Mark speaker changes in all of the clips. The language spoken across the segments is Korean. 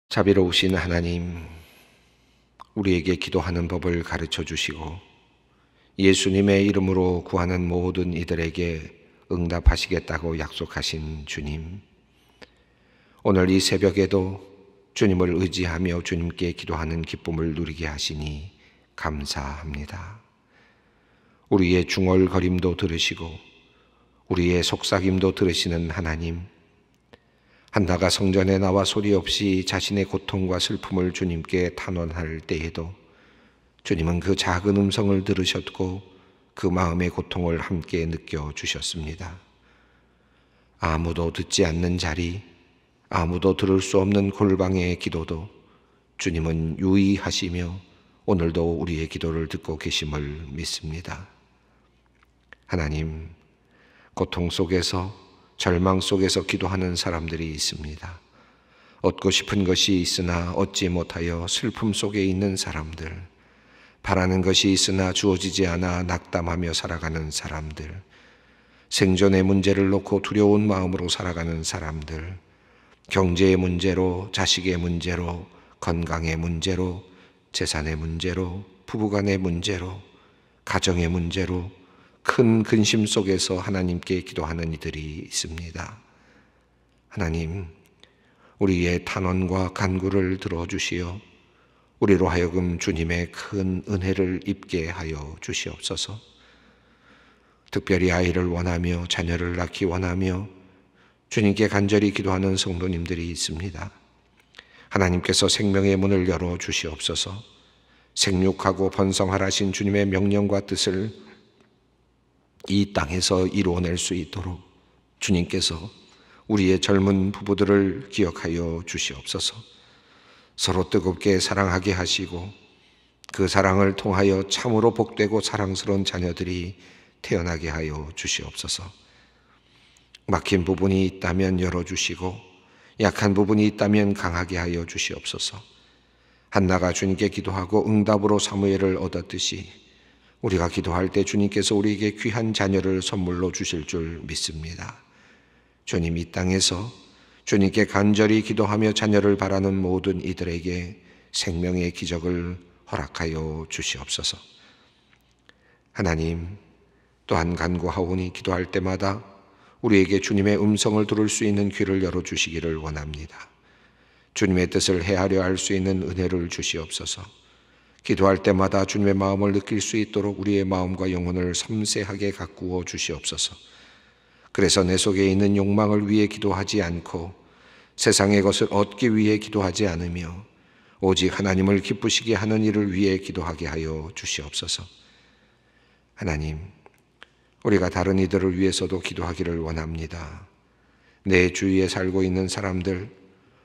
Speaker 1: 자비로우신 하나님, 우리에게 기도하는 법을 가르쳐 주시고 예수님의 이름으로 구하는 모든 이들에게 응답하시겠다고 약속하신 주님, 오늘 이 새벽에도 주님을 의지하며 주님께 기도하는 기쁨을 누리게 하시니 감사합니다. 우리의 중얼거림도 들으시고 우리의 속삭임도 들으시는 하나님, 한나가 성전에 나와 소리 없이 자신의 고통과 슬픔을 주님께 탄원할 때에도 주님은 그 작은 음성을 들으셨고 그 마음의 고통을 함께 느껴주셨습니다. 아무도 듣지 않는 자리, 아무도 들을 수 없는 골방의 기도도 주님은 유의하시며 오늘도 우리의 기도를 듣고 계심을 믿습니다. 하나님, 고통 속에서 절망 속에서 기도하는 사람들이 있습니다. 얻고 싶은 것이 있으나 얻지 못하여 슬픔 속에 있는 사람들, 바라는 것이 있으나 주어지지 않아 낙담하며 살아가는 사람들, 생존의 문제를 놓고 두려운 마음으로 살아가는 사람들, 경제의 문제로, 자식의 문제로, 건강의 문제로, 재산의 문제로, 부부간의 문제로, 가정의 문제로 큰 근심 속에서 하나님께 기도하는 이들이 있습니다. 하나님, 우리의 탄원과 간구를 들어주시어 우리로 하여금 주님의 큰 은혜를 입게 하여 주시옵소서. 특별히 아이를 원하며 자녀를 낳기 원하며 주님께 간절히 기도하는 성도님들이 있습니다. 하나님께서 생명의 문을 열어 주시옵소서. 생육하고 번성하라신 주님의 명령과 뜻을 이 땅에서 이루어낼 수 있도록 주님께서 우리의 젊은 부부들을 기억하여 주시옵소서. 서로 뜨겁게 사랑하게 하시고 그 사랑을 통하여 참으로 복되고 사랑스러운 자녀들이 태어나게 하여 주시옵소서. 막힌 부분이 있다면 열어주시고 약한 부분이 있다면 강하게 하여 주시옵소서. 한나가 주님께 기도하고 응답으로 사무엘을 얻었듯이 우리가 기도할 때 주님께서 우리에게 귀한 자녀를 선물로 주실 줄 믿습니다. 주님, 이 땅에서 주님께 간절히 기도하며 자녀를 바라는 모든 이들에게 생명의 기적을 허락하여 주시옵소서. 하나님, 또한 간구하오니 기도할 때마다 우리에게 주님의 음성을 들을 수 있는 귀를 열어주시기를 원합니다. 주님의 뜻을 헤아려 알 수 있는 은혜를 주시옵소서. 기도할 때마다 주님의 마음을 느낄 수 있도록 우리의 마음과 영혼을 섬세하게 가꾸어 주시옵소서. 그래서 내 속에 있는 욕망을 위해 기도하지 않고 세상의 것을 얻기 위해 기도하지 않으며 오직 하나님을 기쁘시게 하는 일을 위해 기도하게 하여 주시옵소서. 하나님, 우리가 다른 이들을 위해서도 기도하기를 원합니다. 내 주위에 살고 있는 사람들,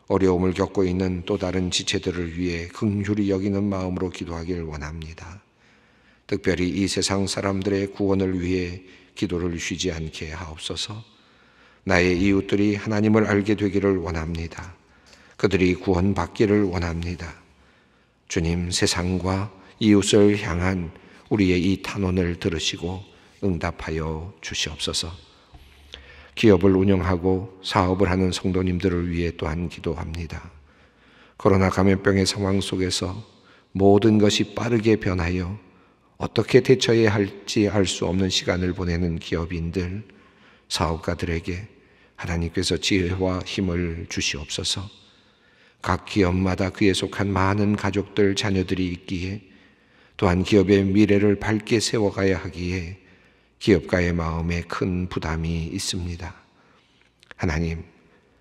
Speaker 1: 어려움을 겪고 있는 또 다른 지체들을 위해 긍휼히 여기는 마음으로 기도하기를 원합니다. 특별히 이 세상 사람들의 구원을 위해 기도를 쉬지 않게 하옵소서. 나의 이웃들이 하나님을 알게 되기를 원합니다. 그들이 구원받기를 원합니다. 주님, 세상과 이웃을 향한 우리의 이 탄원을 들으시고 응답하여 주시옵소서. 기업을 운영하고 사업을 하는 성도님들을 위해 또한 기도합니다. 코로나 감염병의 상황 속에서 모든 것이 빠르게 변하여 어떻게 대처해야 할지 알 수 없는 시간을 보내는 기업인들, 사업가들에게 하나님께서 지혜와 힘을 주시옵소서. 각 기업마다 그에 속한 많은 가족들, 자녀들이 있기에 또한 기업의 미래를 밝게 세워가야 하기에 기업가의 마음에 큰 부담이 있습니다. 하나님,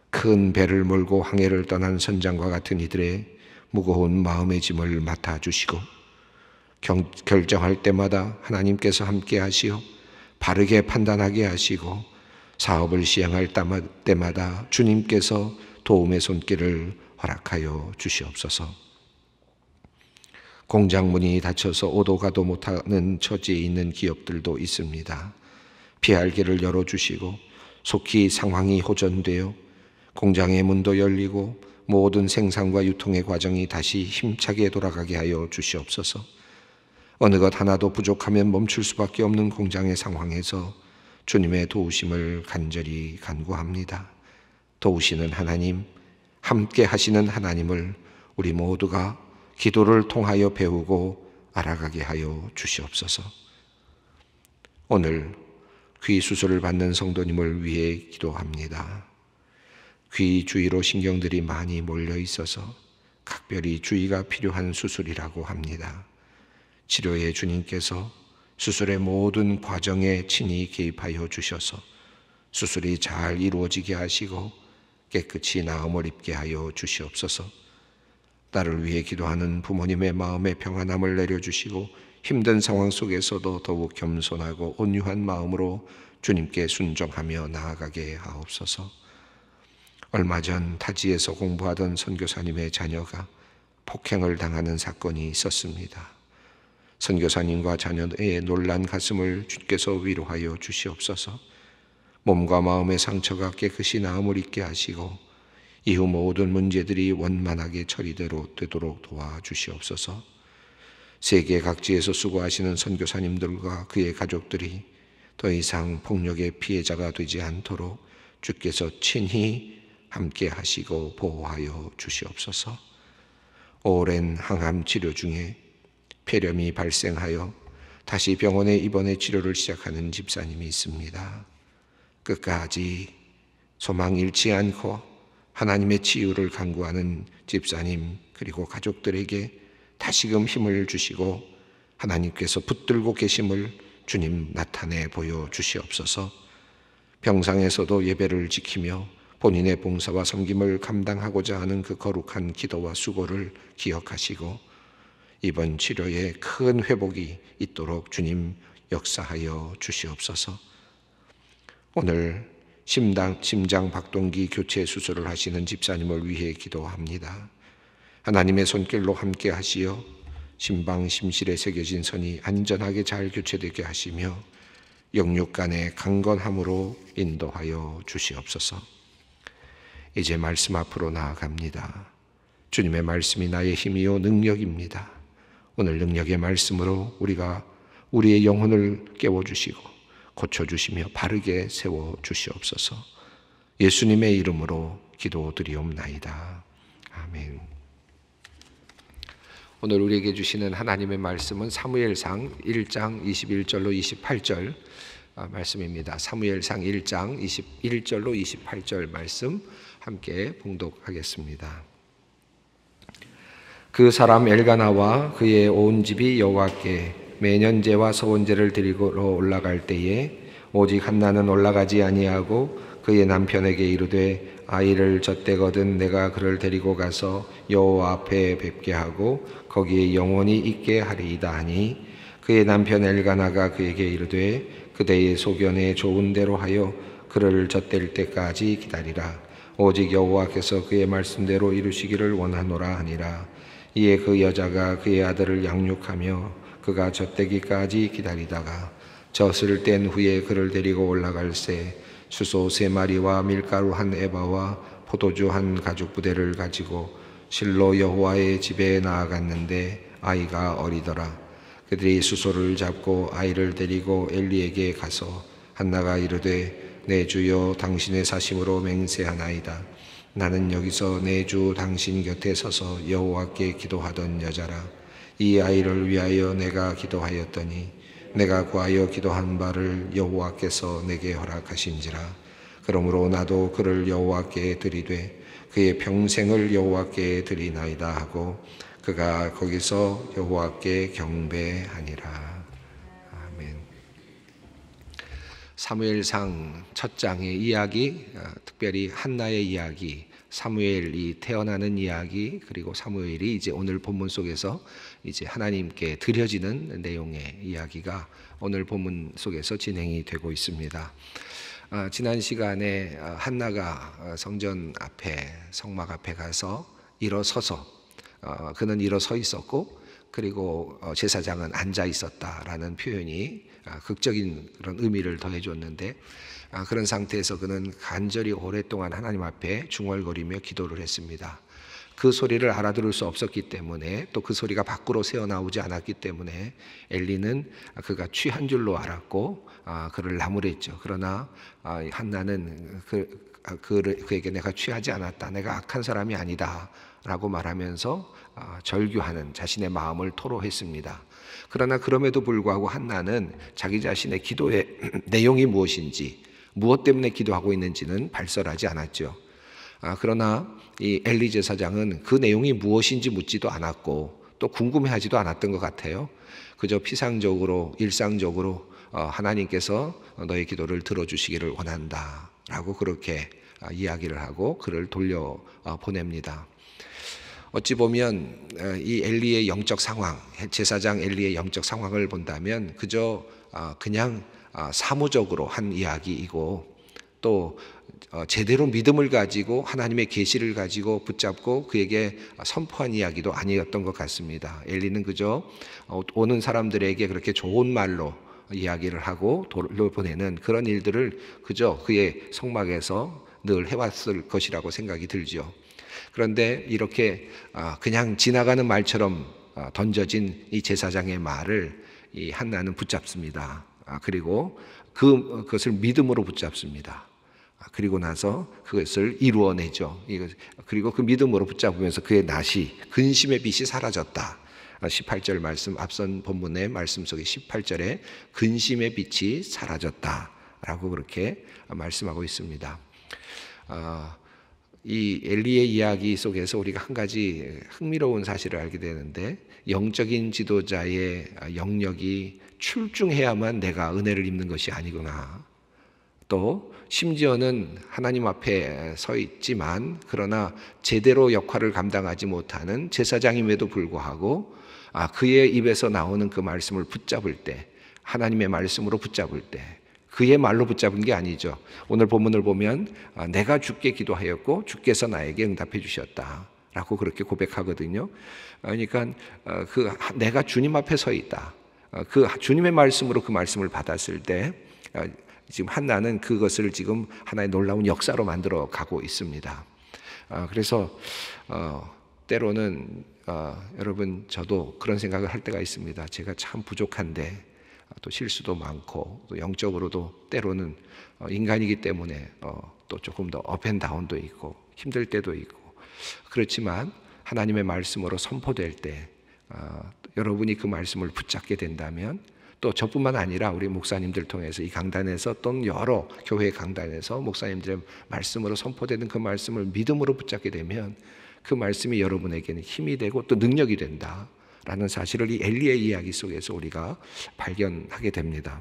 Speaker 1: 큰 배를 몰고 항해를 떠난 선장과 같은 이들의 무거운 마음의 짐을 맡아주시고 결정할 때마다 하나님께서 함께 하시어 바르게 판단하게 하시고 사업을 시행할 때마다 주님께서 도움의 손길을 허락하여 주시옵소서. 공장 문이 닫혀서 오도 가도 못하는 처지에 있는 기업들도 있습니다. 피할 길을 열어주시고 속히 상황이 호전되어 공장의 문도 열리고 모든 생산과 유통의 과정이 다시 힘차게 돌아가게 하여 주시옵소서. 어느 것 하나도 부족하면 멈출 수밖에 없는 공장의 상황에서 주님의 도우심을 간절히 간구합니다. 도우시는 하나님, 함께 하시는 하나님을 우리 모두가 기도를 통하여 배우고 알아가게 하여 주시옵소서. 오늘 귀 수술을 받는 성도님을 위해 기도합니다. 귀 주위로 신경들이 많이 몰려 있어서 각별히 주의가 필요한 수술이라고 합니다. 치료에 주님께서 수술의 모든 과정에 친히 개입하여 주셔서 수술이 잘 이루어지게 하시고 깨끗이 나음을 입게 하여 주시옵소서. 딸을 위해 기도하는 부모님의 마음에 평안함을 내려주시고 힘든 상황 속에서도 더욱 겸손하고 온유한 마음으로 주님께 순종하며 나아가게 하옵소서. 얼마 전 타지에서 공부하던 선교사님의 자녀가 폭행을 당하는 사건이 있었습니다. 선교사님과 자녀의 놀란 가슴을 주께서 위로하여 주시옵소서. 몸과 마음의 상처가 깨끗이 나음을 입게 하시고 이후 모든 문제들이 원만하게 처리되도록 도와주시옵소서. 세계 각지에서 수고하시는 선교사님들과 그의 가족들이 더 이상 폭력의 피해자가 되지 않도록 주께서 친히 함께 하시고 보호하여 주시옵소서. 오랜 항암 치료 중에 폐렴이 발생하여 다시 병원에 입원해 치료를 시작하는 집사님이 있습니다. 끝까지 소망 잃지 않고 하나님의 치유를 간구하는 집사님 그리고 가족들에게 다시금 힘을 주시고 하나님께서 붙들고 계심을 주님 나타내 보여주시옵소서. 병상에서도 예배를 지키며 본인의 봉사와 섬김을 감당하고자 하는 그 거룩한 기도와 수고를 기억하시고 이번 치료에 큰 회복이 있도록 주님 역사하여 주시옵소서. 오늘 심장 박동기 교체 수술을 하시는 집사님을 위해 기도합니다. 하나님의 손길로 함께 하시어 심방 심실에 새겨진 선이 안전하게 잘 교체되게 하시며 영육간의 강건함으로 인도하여 주시옵소서. 이제 말씀 앞으로 나아갑니다. 주님의 말씀이 나의 힘이요 능력입니다. 오늘 능력의 말씀으로 우리가 우리의 영혼을 깨워주시고 고쳐주시며 바르게 세워주시옵소서. 예수님의 이름으로 기도드리옵나이다. 아멘. 오늘 우리에게 주시는 하나님의 말씀은 사무엘상 1장 21절로 28절 말씀입니다. 사무엘상 1장 21절로 28절 말씀 함께 봉독하겠습니다. 그 사람 엘가나와 그의 온 집이 여호와께 매년제와 서원제를 드리러 올라갈 때에 오직 한나는 올라가지 아니하고 그의 남편에게 이르되 아이를 젖대거든 내가 그를 데리고 가서 여호와 앞에 뵙게 하고 거기에 영원히 있게 하리이다 하니 그의 남편 엘가나가 그에게 이르되 그대의 소견에 좋은 대로 하여 그를 젖댈 때까지 기다리라. 오직 여호와께서 그의 말씀대로 이루시기를 원하노라 하니라. 이에 그 여자가 그의 아들을 양육하며 그가 젖대기까지 기다리다가 젖을 뗀 후에 그를 데리고 올라갈새 수소 3마리와 밀가루 1에바와 포도주 1가죽 부대를 가지고 실로 여호와의 집에 나아갔는데 아이가 어리더라. 그들이 수소를 잡고 아이를 데리고 엘리에게 가서 한나가 이르되 내 주여 당신의 사심으로 맹세하나이다. 나는 여기서 내 주 당신 곁에 서서 여호와께 기도하던 여자라. 이 아이를 위하여 내가 기도하였더니 내가 구하여 기도한 바를 여호와께서 내게 허락하신지라. 그러므로 나도 그를 여호와께 드리되 그의 평생을 여호와께 드리나이다 하고 그가 거기서 여호와께 경배하니라. 아멘. 사무엘상 첫 장의 이야기, 특별히 한나의 이야기, 사무엘이 태어나는 이야기, 그리고 사무엘이 이제 오늘 본문 속에서 이제 하나님께 드려지는 내용의 이야기가 오늘 본문 속에서 진행이 되고 있습니다. 지난 시간에 한나가 성전 앞에 성막 앞에 가서 일어서서 그는 일어서 있었고 그리고 제사장은 앉아 있었다라는 표현이 극적인 그런 의미를 더해줬는데 그런 상태에서 그는 간절히 오랫동안 하나님 앞에 중얼거리며 기도를 했습니다. 그 소리를 알아들을 수 없었기 때문에 또 그 소리가 밖으로 새어나오지 않았기 때문에 엘리는 그가 취한 줄로 알았고 그를 나무랬죠. 그러나 한나는 그에게 내가 취하지 않았다, 내가 악한 사람이 아니다 라고 말하면서 절규하는 자신의 마음을 토로했습니다. 그러나 그럼에도 불구하고 한나는 자기 자신의 기도의 내용이 무엇인지, 무엇 때문에 기도하고 있는지는 발설하지 않았죠. 그러나 이 엘리 제사장은 그 내용이 무엇인지 묻지도 않았고 또 궁금해하지도 않았던 것 같아요. 그저 피상적으로, 일상적으로 하나님께서 너의 기도를 들어주시기를 원한다 라고 그렇게 이야기를 하고 그를 돌려 보냅니다. 어찌 보면 이 엘리의 영적 상황, 제사장 엘리의 영적 상황을 본다면 그저 그냥 사무적으로 한 이야기이고, 또 제대로 믿음을 가지고 하나님의 계시를 가지고 붙잡고 그에게 선포한 이야기도 아니었던 것 같습니다. 엘리는 그저 오는 사람들에게 그렇게 좋은 말로 이야기를 하고 돌려보내는 그런 일들을 그저 그의 성막에서 늘 해왔을 것이라고 생각이 들죠. 그런데 이렇게 그냥 지나가는 말처럼 던져진 이 제사장의 말을 이 한나는 붙잡습니다. 그리고 그것을 믿음으로 붙잡습니다. 그리고 나서 그것을 이루어내죠. 그리고 그 믿음으로 붙잡으면서 그의 낫이, 근심의 빛이 사라졌다. 18절 말씀, 앞선 본문의 말씀 속에 18절에 근심의 빛이 사라졌다 라고 그렇게 말씀하고 있습니다. 이 엘리의 이야기 속에서 우리가 한 가지 흥미로운 사실을 알게 되는데, 영적인 지도자의 영역이 출중해야만 내가 은혜를 입는 것이 아니구나. 또 심지어는 하나님 앞에 서 있지만 그러나 제대로 역할을 감당하지 못하는 제사장임에도 불구하고 그의 입에서 나오는 그 말씀을 붙잡을 때, 하나님의 말씀으로 붙잡을 때, 그의 말로 붙잡은 게 아니죠. 오늘 본문을 보면 내가 주께 기도하였고 주께서 나에게 응답해 주셨다 라고 그렇게 고백하거든요. 그러니까 내가 주님 앞에 서 있다, 그 주님의 말씀으로 그 말씀을 받았을 때 지금 한나는 그것을 지금 하나의 놀라운 역사로 만들어 가고 있습니다. 그래서 때로는 여러분, 저도 그런 생각을 할 때가 있습니다. 제가 참 부족한데 또 실수도 많고 또 영적으로도 때로는 인간이기 때문에 또 조금 더 업앤다운도 있고 힘들 때도 있고, 그렇지만 하나님의 말씀으로 선포될 때 여러분이 그 말씀을 붙잡게 된다면, 또 저뿐만 아니라 우리 목사님들 통해서 이 강단에서 또는 여러 교회 강단에서 목사님들의 말씀으로 선포되는 그 말씀을 믿음으로 붙잡게 되면 그 말씀이 여러분에게는 힘이 되고 또 능력이 된다라는 사실을 이 엘리의 이야기 속에서 우리가 발견하게 됩니다.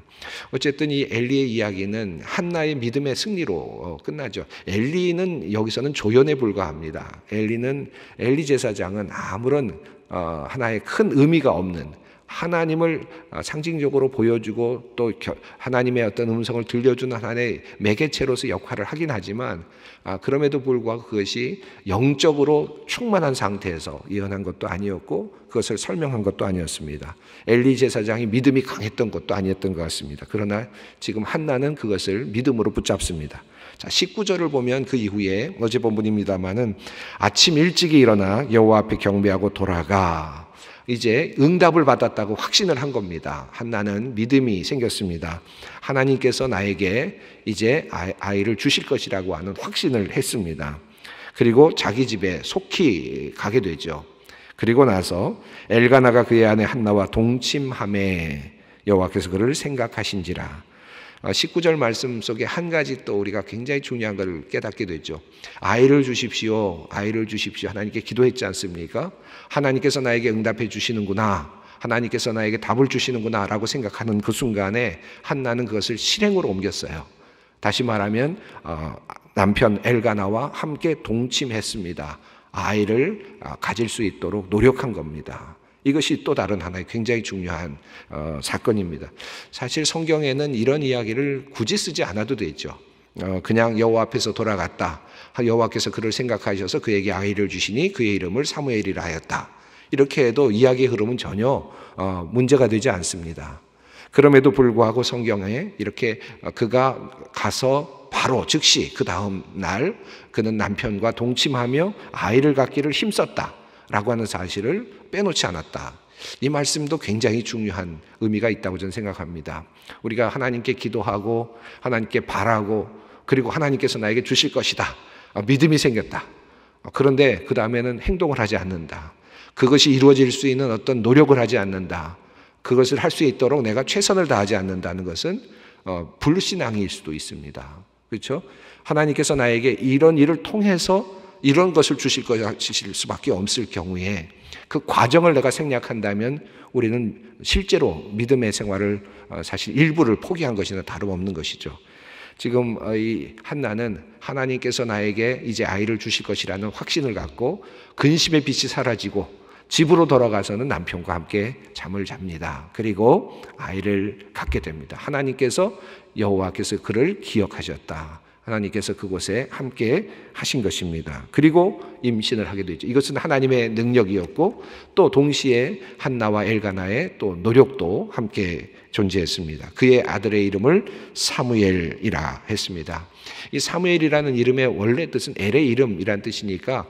Speaker 1: 어쨌든 이 엘리의 이야기는 한나의 믿음의 승리로 끝나죠. 엘리는 여기서는 조연에 불과합니다. 엘리 제사장은 아무런 하나의 큰 의미가 없는, 하나님을 상징적으로 보여주고 또 하나님의 어떤 음성을 들려주는 하나의 매개체로서 역할을 하긴 하지만 그럼에도 불구하고 그것이 영적으로 충만한 상태에서 예언한 것도 아니었고 그것을 설명한 것도 아니었습니다. 엘리 제사장이 믿음이 강했던 것도 아니었던 것 같습니다. 그러나 지금 한나는 그것을 믿음으로 붙잡습니다. 자, 19절을 보면 그 이후에 어제 본문입니다마는 아침 일찍이 일어나 여호와 앞에 경배하고 돌아가, 이제 응답을 받았다고 확신을 한 겁니다. 한나는 믿음이 생겼습니다. 하나님께서 나에게 이제 아이를 주실 것이라고 하는 확신을 했습니다. 그리고 자기 집에 속히 가게 되죠. 그리고 나서 엘가나가 그의 아내 한나와 동침하매 여호와께서 그를 생각하신지라. 19절 말씀 속에 한 가지 또 우리가 굉장히 중요한 걸 깨닫게 되죠. 아이를 주십시오, 아이를 주십시오. 하나님께 기도했지 않습니까? 하나님께서 나에게 응답해 주시는구나, 하나님께서 나에게 답을 주시는구나 라고 생각하는 그 순간에 한나는 그것을 실행으로 옮겼어요. 다시 말하면 남편 엘가나와 함께 동침했습니다. 아이를 가질 수 있도록 노력한 겁니다. 이것이 또 다른 하나의 굉장히 중요한 사건입니다. 사실 성경에는 이런 이야기를 굳이 쓰지 않아도 되죠. 그냥 여호와 앞에서 돌아갔다, 여호와께서 그를 생각하셔서 그에게 아이를 주시니 그의 이름을 사무엘이라 하였다, 이렇게 해도 이야기의 흐름은 전혀 문제가 되지 않습니다. 그럼에도 불구하고 성경에 이렇게 그가 가서 바로 즉시 그 다음 날 그는 남편과 동침하며 아이를 갖기를 힘썼다 라고 하는 사실을 빼놓지 않았다. 이 말씀도 굉장히 중요한 의미가 있다고 저는 생각합니다. 우리가 하나님께 기도하고 하나님께 바라고 그리고 하나님께서 나에게 주실 것이다. 믿음이 생겼다. 그런데 그 다음에는 행동을 하지 않는다. 그것이 이루어질 수 있는 어떤 노력을 하지 않는다. 그것을 할 수 있도록 내가 최선을 다하지 않는다는 것은 불신앙일 수도 있습니다. 그렇죠? 하나님께서 나에게 이런 일을 통해서 이런 것을 주실 수밖에 없을 경우에 그 과정을 내가 생략한다면 우리는 실제로 믿음의 생활을 사실 일부를 포기한 것이나 다름없는 것이죠. 지금 이 한나는 하나님께서 나에게 이제 아이를 주실 것이라는 확신을 갖고 근심의 빛이 사라지고 집으로 돌아가서는 남편과 함께 잠을 잡니다. 그리고 아이를 갖게 됩니다. 하나님께서 여호와께서 그를 기억하셨다. 하나님께서 그곳에 함께 하신 것입니다. 그리고 임신을 하게 되죠. 이것은 하나님의 능력이었고 또 동시에 한나와 엘가나의 또 노력도 함께 존재했습니다. 그의 아들의 이름을 사무엘이라 했습니다. 이 사무엘이라는 이름의 원래 뜻은 엘의 이름이란 뜻이니까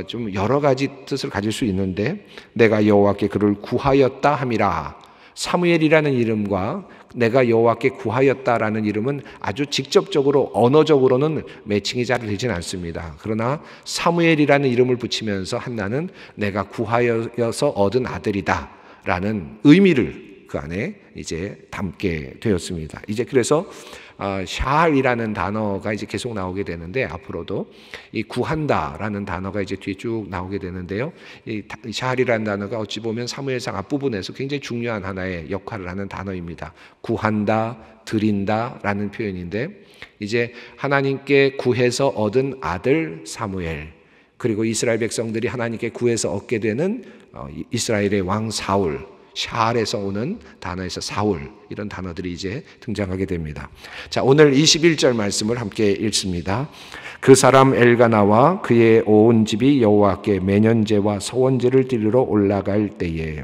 Speaker 1: 좀 여러 가지 뜻을 가질 수 있는데 내가 여호와께 그를 구하였다 함이라. 사무엘이라는 이름과 내가 여호와께 구하였다라는 이름은 아주 직접적으로 언어적으로는 매칭이 잘 되지는 않습니다. 그러나 사무엘이라는 이름을 붙이면서 한나는 내가 구하여서 얻은 아들이다 라는 의미를 그 안에 이제 담게 되었습니다. 이제 그래서 샤알이라는 단어가 이제 계속 나오게 되는데 앞으로도 이 구한다라는 단어가 이제 뒤에 쭉 나오게 되는데요. 이 샤알이라는 단어가 어찌 보면 사무엘상 앞부분에서 굉장히 중요한 하나의 역할을 하는 단어입니다. 구한다, 드린다라는 표현인데 이제 하나님께 구해서 얻은 아들 사무엘 그리고 이스라엘 백성들이 하나님께 구해서 얻게 되는 이스라엘의 왕 사울 샤알에서 오는 단어에서 사울 이런 단어들이 이제 등장하게 됩니다. 자, 오늘 21절 말씀을 함께 읽습니다. 그 사람 엘가나와 그의 온 집이 여호와께 매년제와 서원제를 드리러 올라갈 때에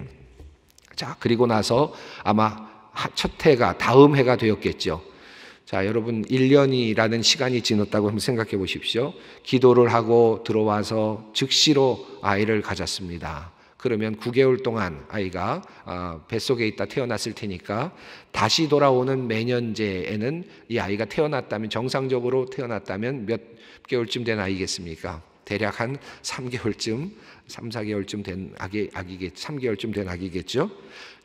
Speaker 1: 자, 그리고 나서 아마 첫 해가 다음 해가 되었겠죠. 자, 여러분 1년이라는 시간이 지났다고 한번 생각해 보십시오. 기도를 하고 들어와서 즉시로 아이를 가졌습니다. 그러면 9개월 동안 아이가 뱃속에 있다 태어났을 테니까 다시 돌아오는 매년제에는 이 아이가 태어났다면 정상적으로 태어났다면 몇 개월쯤 된 아이겠습니까? 대략 한 3개월쯤, 3, 4개월쯤 된 아기겠죠. 3개월쯤 된 아기겠죠.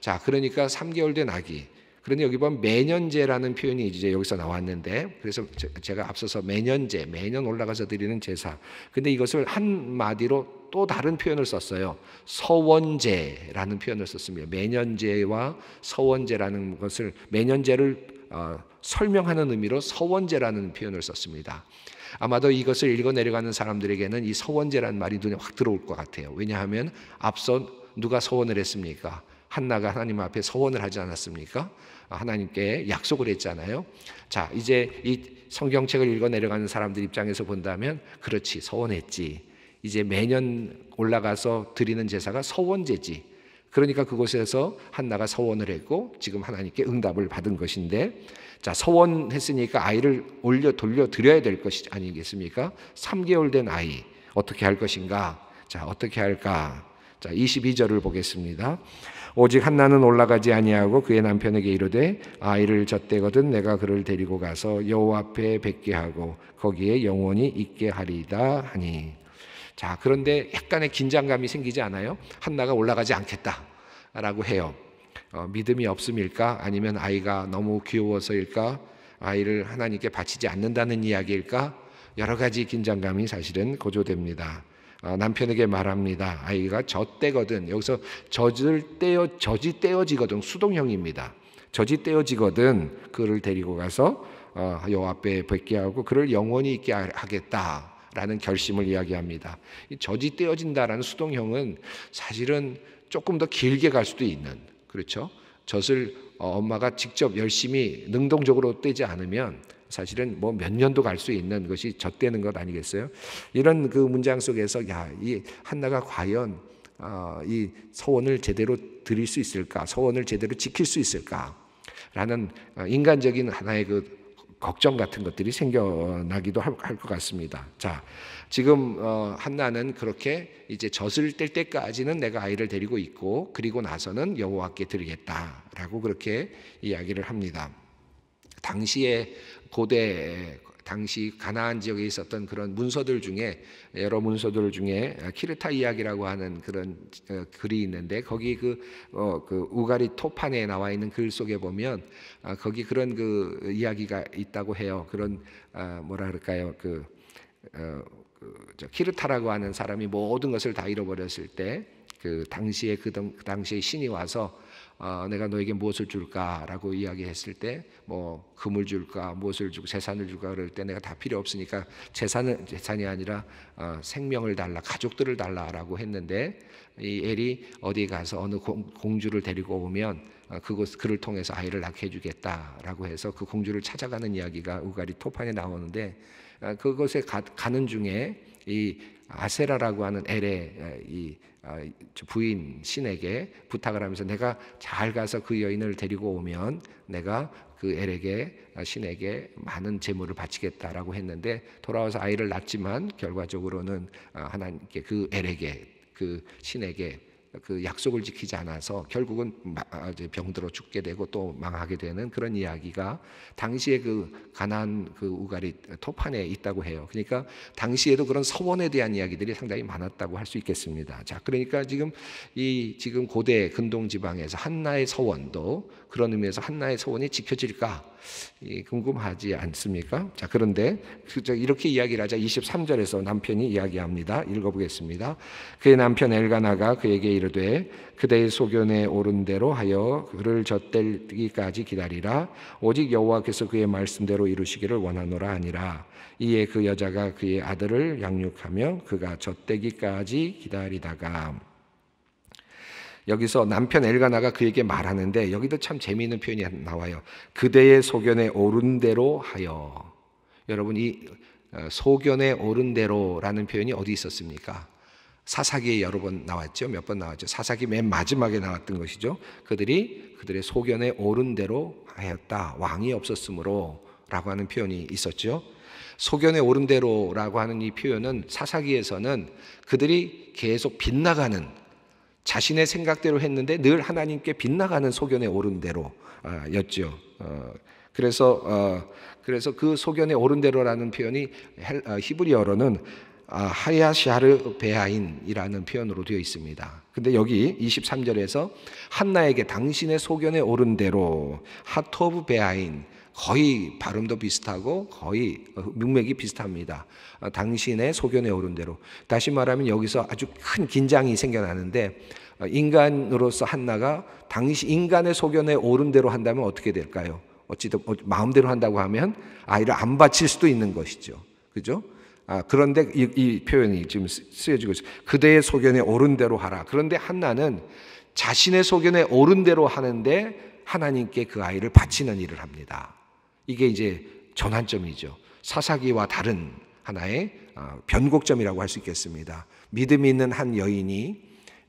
Speaker 1: 자, 그러니까 3개월 된 아기. 그런데 여기 보면 매년제라는 표현이 이제 여기서 나왔는데 그래서 제가 앞서서 매년제, 매년 올라가서 드리는 제사. 근데 이것을 한마디로 또 다른 표현을 썼어요. 서원제라는 표현을 썼습니다. 매년제와 서원제라는 것을 매년제를 설명하는 의미로 서원제라는 표현을 썼습니다. 아마도 이것을 읽어 내려가는 사람들에게는 이 서원제라는 말이 눈에 확 들어올 것 같아요. 왜냐하면 앞서 누가 서원을 했습니까? 한나가 하나님 앞에 서원을 하지 않았습니까? 하나님께 약속을 했잖아요. 자, 이제 이 성경책을 읽어 내려가는 사람들 입장에서 본다면 그렇지, 서원했지. 이제 매년 올라가서 드리는 제사가 서원제지. 그러니까 그곳에서 한나가 서원을 했고 지금 하나님께 응답을 받은 것인데 자, 서원했으니까 아이를 돌려 드려야 될 것이 아니겠습니까? 3개월 된 아이 어떻게 할 것인가? 자, 어떻게 할까? 자, 22절을 보겠습니다. 오직 한나는 올라가지 아니하고 그의 남편에게 이르되 아이를 젖대거든 내가 그를 데리고 가서 여호와 앞에 뵙게 하고 거기에 영원히 있게 하리이다 하니. 자, 그런데 약간의 긴장감이 생기지 않아요? 한나가 올라가지 않겠다라고 해요. 믿음이 없음일까? 아니면 아이가 너무 귀여워서일까? 아이를 하나님께 바치지 않는다는 이야기일까? 여러 가지 긴장감이 사실은 고조됩니다. 남편에게 말합니다. 아이가 젖대거든. 여기서 젖이 떼어지거든. 수동형입니다. 젖이 떼어지거든. 그를 데리고 가서 여호와 앞에 뵙게 하고 그를 영원히 있게 하겠다라는 결심을 이야기합니다. 이 젖이 떼어진다라는 수동형은 사실은 조금 더 길게 갈 수도 있는, 그렇죠? 젖을 엄마가 직접 열심히 능동적으로 떼지 않으면 사실은 뭐 몇 년도 갈 수 있는 것이 젖대는 것 아니겠어요? 이런 그 문장 속에서 이 한나가 과연 이 서원을 제대로 드릴 수 있을까? 서원을 제대로 지킬 수 있을까? 라는 인간적인 하나의 그 걱정 같은 것들이 생겨나기도 할 것 같습니다. 자, 지금 한나는 그렇게 이제 젖을 뗄 때까지는 내가 아이를 데리고 있고 그리고 나서는 여호와께 드리겠다라고 그렇게 이야기를 합니다. 당시에 고대 당시 가나안 지역에 있었던 그런 문서들 중에 여러 문서들 중에 키르타 이야기라고 하는 그런 글이 있는데 거기 그 우가리 토판에 나와 있는 글 속에 보면 거기 그런 그 이야기가 있다고 해요. 그런 뭐라 그럴까요? 키르타라고 하는 사람이 모든 것을 다 잃어버렸을 때 그 당시에 그 당시에 신이 와서 내가 너에게 무엇을 줄까라고 이야기했을 때 뭐 금을 줄까 무엇을 주고 재산을 줄까 그럴 때 내가 다 필요 없으니까 재산이 아니라 생명을 달라 가족들을 달라라고 했는데 이 엘이 어디 가서 어느 공주를 데리고 오면 그를 통해서 아이를 낳게 해주겠다라고 해서 그 공주를 찾아가는 이야기가 우가리 토판에 나오는데 그곳에 가는 중에 이 아세라라고 하는 엘의 이 부인 신에게 부탁을 하면서 내가 잘 가서 그 여인을 데리고 오면 내가 그 엘에게 신에게 많은 재물을 바치겠다라고 했는데 돌아와서 아이를 낳지만 결과적으로는 하나님께 그 엘에게 그 신에게 그 약속을 지키지 않아서 결국은 병들어 죽게 되고 또 망하게 되는 그런 이야기가 당시에 그 가나안 그 우가리 토판에 있다고 해요. 그러니까 당시에도 그런 서원에 대한 이야기들이 상당히 많았다고 할 수 있겠습니다. 자, 그러니까 지금 고대 근동 지방에서 한나의 서원도 그런 의미에서 한나의 서원이 지켜질까 궁금하지 않습니까? 자, 그런데 이렇게 이야기를 하자 23절에서 남편이 이야기합니다. 읽어보겠습니다. 그의 남편 엘가나가 그에게 이르되 그대의 소견에 오른 대로 하여 그를 젖대기까지 기다리라. 오직 여호와께서 그의 말씀대로 이루시기를 원하노라 하니라. 이에 그 여자가 그의 아들을 양육하며 그가 젖대기까지 기다리다가 여기서 남편 엘가나가 그에게 말하는데 여기도 참 재미있는 표현이 나와요. 그대의 소견에 오른 대로 하여. 여러분 이 소견에 오른 대로라는 표현이 어디 있었습니까? 사사기에 여러 번 나왔죠. 몇 번 나왔죠. 사사기 맨 마지막에 나왔던 것이죠. 그들의 소견에 오른 대로 하였다. 왕이 없었으므로 라고 하는 표현이 있었죠. 소견에 오른 대로라고 하는 이 표현은 사사기에서는 그들이 계속 빗나가는 자신의 생각대로 했는데 늘 하나님께 빗나가는 소견에 오른 대로였죠. 그래서 그 소견에 오른 대로라는 표현이 히브리어로는 하야샤르 베아인이라는 표현으로 되어 있습니다. 근데 여기 23절에서 한나에게 당신의 소견에 오른 대로 하토브 베아인 거의 발음도 비슷하고 거의 문맥이 비슷합니다. 당신의 소견에 오른 대로. 다시 말하면 여기서 아주 큰 긴장이 생겨나는데 인간으로서 한나가 인간의 소견에 오른 대로 한다면 어떻게 될까요? 어찌든 마음대로 한다고 하면 아이를 안 바칠 수도 있는 것이죠. 그죠? 그런데 이 표현이 지금 쓰여지고 있어요. 그대의 소견에 오른 대로 하라. 그런데 한나는 자신의 소견에 오른 대로 하는데 하나님께 그 아이를 바치는 일을 합니다. 이게 이제 전환점이죠. 사사기와 다른 하나의 변곡점이라고 할 수 있겠습니다. 믿음이 있는 한 여인이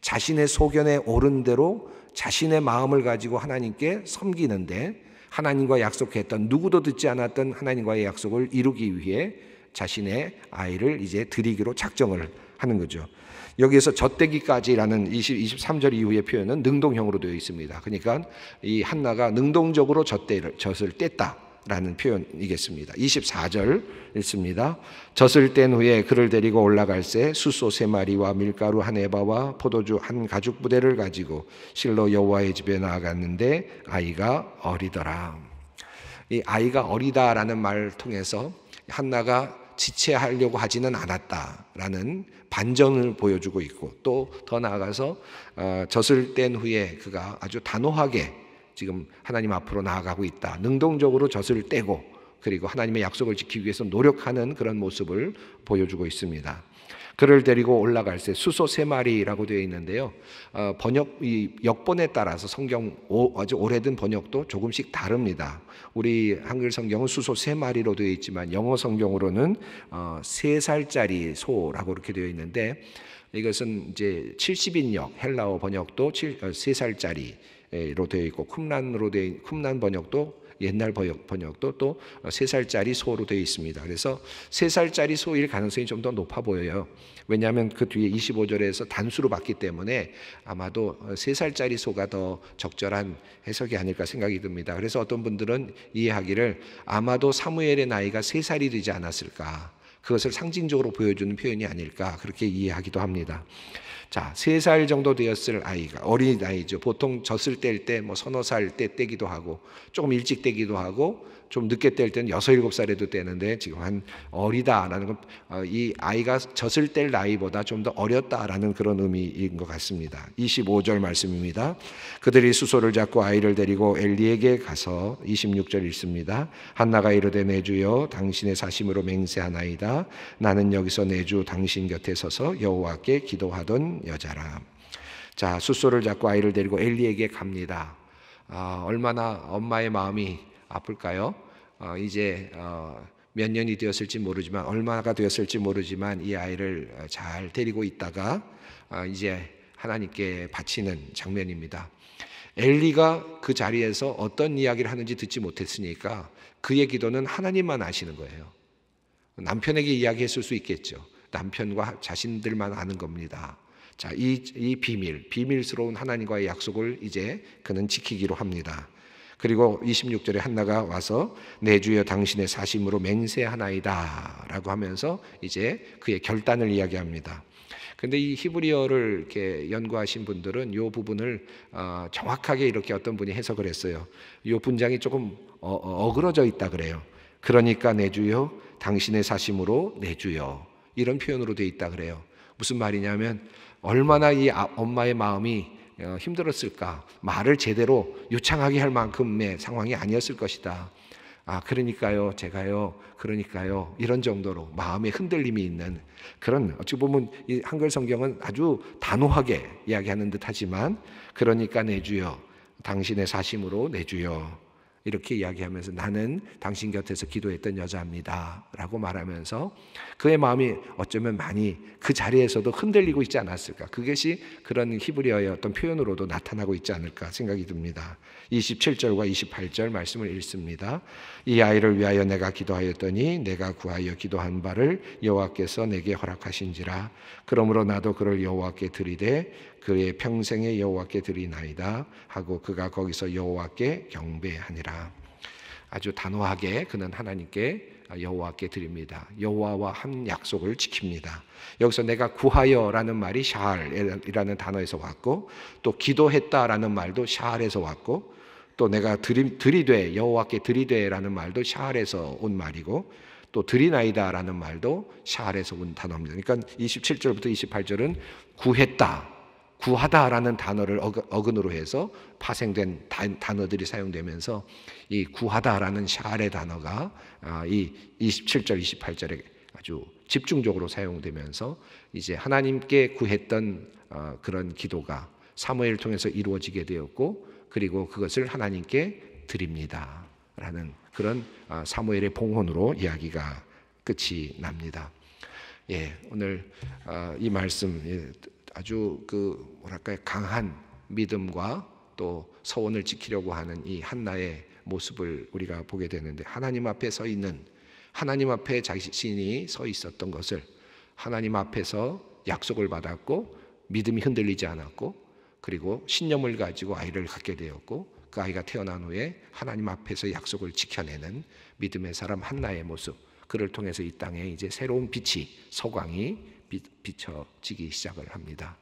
Speaker 1: 자신의 소견에 오른 대로 자신의 마음을 가지고 하나님께 섬기는데 하나님과 약속했던 누구도 듣지 않았던 하나님과의 약속을 이루기 위해 자신의 아이를 이제 드리기로 작정을 하는 거죠. 여기에서 젖대기까지라는 23절 이후의 표현은 능동형으로 되어 있습니다. 그러니까 이 한나가 능동적으로 젖을 뗐다라는 표현이겠습니다. 24절 읽습니다. 젖을 뗀 후에 그를 데리고 올라갈새 숫소 3마리와 밀가루 한 에바와 포도주 한 가죽 부대를 가지고 실로 여호와의 집에 나아갔는데 아이가 어리더라. 이 아이가 어리다라는 말을 통해서 한나가 지체하려고 하지는 않았다라는 반전을 보여주고 있고 또 더 나아가서 젖을 뗀 후에 그가 아주 단호하게 지금 하나님 앞으로 나아가고 있다. 능동적으로 젖을 떼고 그리고 하나님의 약속을 지키기 위해서 노력하는 그런 모습을 보여주고 있습니다. 그를 데리고 올라갈새 숫소 3마리라고 되어 있는데요. 이 역본에 따라서 성경 아주 오래된 번역도 조금씩 다릅니다. 우리 한글 성경은 숫소 3마리로 되어 있지만 영어 성경으로는 3살짜리 소라고 이렇게 되어 있는데 이것은 이제 70인역 헬라어 번역도 3살짜리로 되어 있고 쿰란 번역도 옛날 번역도 또 3살짜리 소로 되어 있습니다. 그래서 3살짜리 소일 가능성이 좀 더 높아 보여요. 왜냐하면 그 뒤에 25절에서 단수로 봤기 때문에 아마도 3살짜리 소가 더 적절한 해석이 아닐까 생각이 듭니다. 그래서 어떤 분들은 이해하기를 아마도 사무엘의 나이가 3살이 되지 않았을까, 그것을 상징적으로 보여주는 표현이 아닐까, 그렇게 이해하기도 합니다. 자, 3살 정도 되었을 아이가, 어린아이죠. 보통 젖을 뗄 때 뭐 서너 살 때 떼기도 하고, 조금 일찍 떼기도 하고, 좀 늦게 뗄 때는 6, 7살에도 떼는데, 지금 한 어리다라는 건 이 아이가 젖을 뗄 나이보다 좀 더 어렸다라는 그런 의미인 것 같습니다. 25절 말씀입니다. 그들이 수소를 잡고 아이를 데리고 엘리에게 가서 26절 읽습니다. 한나가 이르되 내 주여 당신의 사심으로 맹세하나이다. 나는 여기서 내 주 당신 곁에 서서 여호와께 기도하던 여자라. 자, 숫소를 잡고 아이를 데리고 엘리에게 갑니다. 얼마나 엄마의 마음이 아플까요? 이제 몇 년이 되었을지 모르지만, 얼마가 되었을지 모르지만 이 아이를 잘 데리고 있다가 이제 하나님께 바치는 장면입니다. 엘리가 그 자리에서 어떤 이야기를 하는지 듣지 못했으니까 그의 기도는 하나님만 아시는 거예요. 남편에게 이야기했을 수 있겠죠. 남편과 자신들만 아는 겁니다. 자, 이 비밀스러운 하나님과의 약속을 이제 그는 지키기로 합니다. 그리고 26절에 한나가 와서 내 주여 당신의 사심으로 맹세하나이다 라고 하면서 이제 그의 결단을 이야기합니다. 근데 이 히브리어를 이렇게 연구하신 분들은 이 부분을 정확하게 이렇게 어떤 분이 해석을 했어요. 이 분장이 조금 어그러져 있다 그래요. 그러니까 내 주여 당신의 사심으로 내 주여, 이런 표현으로 돼 있다 그래요. 무슨 말이냐면 얼마나 이 엄마의 마음이 힘들었을까, 말을 제대로 유창하게 할 만큼의 상황이 아니었을 것이다. 그러니까요, 제가요, 그러니까요, 이런 정도로 마음의 흔들림이 있는 그런, 어찌 보면 이 한글 성경은 아주 단호하게 이야기하는 듯 하지만, 그러니까 내 주여 당신의 사심으로 내 주여, 이렇게 이야기하면서 나는 당신 곁에서 기도했던 여자입니다 라고 말하면서 그의 마음이 어쩌면 많이 그 자리에서도 흔들리고 있지 않았을까, 그것이 그런 히브리어의 어떤 표현으로도 나타나고 있지 않을까 생각이 듭니다. 27절과 28절 말씀을 읽습니다. 이 아이를 위하여 내가 기도하였더니 내가 구하여 기도한 바를 여호와께서 내게 허락하신지라. 그러므로 나도 그를 여호와께 드리되 그의 평생에 여호와께 드리나이다 하고 그가 거기서 여호와께 경배하니라. 아주 단호하게 그는 하나님께 여호와께 드립니다. 여호와와 한 약속을 지킵니다. 여기서 내가 구하여라는 말이 샤알이라는 단어에서 왔고, 또 기도했다라는 말도 샤알에서 왔고, 또 내가 드리되 여호와께 드리되라는 말도 샤알에서 온 말이고, 또 드리나이다라는 말도 샤알에서 온 단어입니다. 그러니까 27절부터 28절은 구하다라는 단어를 어근으로 해서 파생된 단어들이 사용되면서 이 구하다라는 샤알의 단어가 이 27절, 28절에 아주 집중적으로 사용되면서 이제 하나님께 구했던 그런 기도가 사무엘을 통해서 이루어지게 되었고, 그리고 그것을 하나님께 드립니다 라는 그런 사무엘의 봉헌으로 이야기가 끝이 납니다. 오늘 이 말씀 아주 강한 믿음과 또 서원을 지키려고 하는 이 한나의 모습을 우리가 보게 되는데, 하나님 앞에 서 있는, 하나님 앞에 자신이 서 있었던 것을, 하나님 앞에서 약속을 받았고 믿음이 흔들리지 않았고, 그리고 신념을 가지고 아이를 갖게 되었고, 그 아이가 태어난 후에 하나님 앞에서 약속을 지켜내는 믿음의 사람 한나의 모습, 그를 통해서 이 땅에 이제 새로운 빛이, 서광이 비춰지기 시작을 합니다.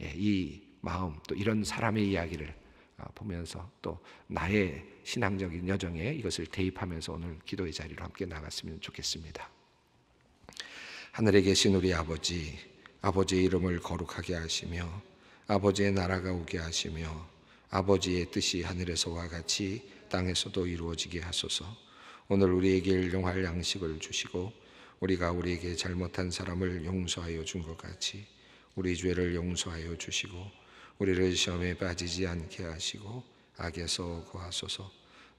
Speaker 1: 이 마음, 또 이런 사람의 이야기를 보면서 또 나의 신앙적인 여정에 이것을 대입하면서 오늘 기도의 자리로 함께 나갔으면 좋겠습니다. 하늘에 계신 우리 아버지, 아버지의 이름을 거룩하게 하시며 아버지의 나라가 오게 하시며 아버지의 뜻이 하늘에서와 같이 땅에서도 이루어지게 하소서. 오늘 우리에게 일용할 양식을 주시고 우리가 우리에게 잘못한 사람을 용서하여 준 것 같이 우리 죄를 용서하여 주시고 우리를 시험에 빠지지 않게 하시고 악에서 구하소서.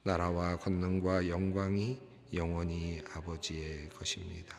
Speaker 1: 나라와 권능과 영광이 영원히 아버지의 것입니다.